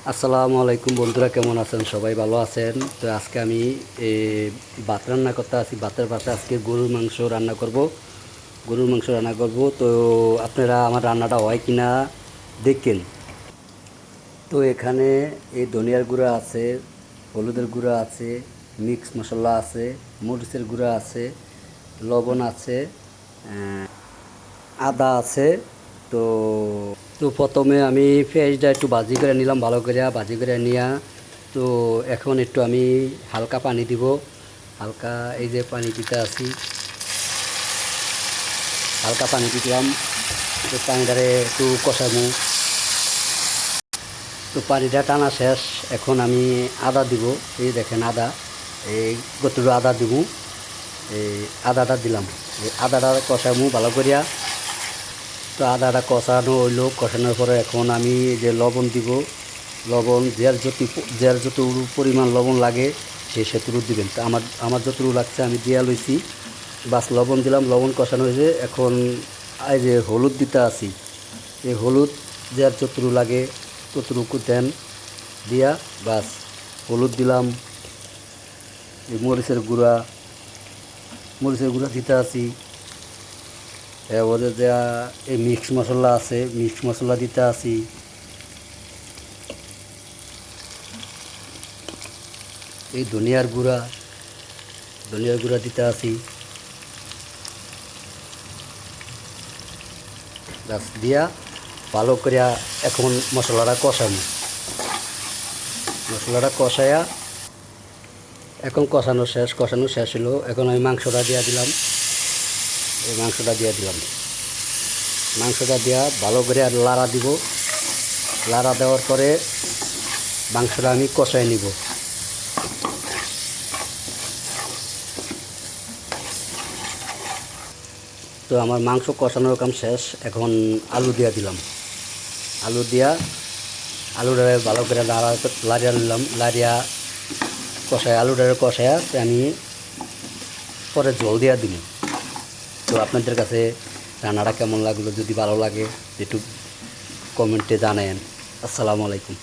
আসসালামু আলাইকুম বন্ধুরা, কেমন আছেন? সবাই ভালো আছেন? তো আজকে আমি ভাত রান্না করতে আছি। ভাতের পাশে আজকে গরুর মাংস রান্না করব। তো আপনারা আমার রান্নাটা হয় কিনা দেখেন। তো এখানে এই ধনিয়ার গুঁড়া আছে, হলুদের গুঁড়া আছে, মিক্স মশলা আছে, মরিচের গুঁড়া আছে, লবণ আছে, আদা আছে। তো তো প্রথমে আমি পেঁয়াজটা একটু ভাজি করে নিলাম, ভালো করে ভাজি করে নিয়া। তো এখন একটু আমি হালকা পানি দিব। হালকা এই যে পানি দিতে আছি, হালকা পানি দিলাম। তো পানিটারে একটু কষাবো। তো পানিটা টানা শেষ। এখন আমি আদা দিব। এই দেখেন আদা, এই কতটুকু আদা দিব। এই আদাটা দিলাম, এই আদাটা কষাবো ভালো করিয়া। তো আদাটা কষানো হইলো, কষানোর পরে এখন আমি যে লবণ দিব। লবণ যার যত পরিমাণ লবণ লাগে সে সেতুরু দিবেন। তো আমার যতটুকু লাগছে আমি দিয়া লইছি, বাস লবণ দিলাম। লবণ কষানো হয়েছে। এখন এই যে হলুদ দিতে আছি, এই হলুদ যার যতটুকু লাগে ততটুকু দেন, দিয়া বাস হলুদ দিলাম। এই মরিচের গুঁড়া দিতে আছি। এবারে যা এই মিক্স মশলা আছে, মিক্স মশলা দিতে আছি। এই ধনিয়ার গুঁড়া দিতে আছি। গাছ দিয়া ভালো করিয়া এখন মশলাটা কষায়া এখন কষানো শেষ হলো। এখন আমি মাংসটা দিয়া দিলাম। এই মাংসটা দিয়া ভালো করে আর লাড়া দিব। লাড়া দেওয়ার পরে মাংসটা আমি কষাই নিব। তো আমার মাংস কষানোর কাম শেষ। এখন আলু দিয়া দিলাম। আলু দিয়া আলুটারে ভালো করে লাড়িয়া নিলাম। আলুটারে কষায়া আমি পরে জল দিয়া দিলাম। তো আপনাদের কাছে রান্নাটা কেমন লাগলো? যদি ভালো লাগে একটু কমেন্টে জানায়েন। আসসালামু আলাইকুম।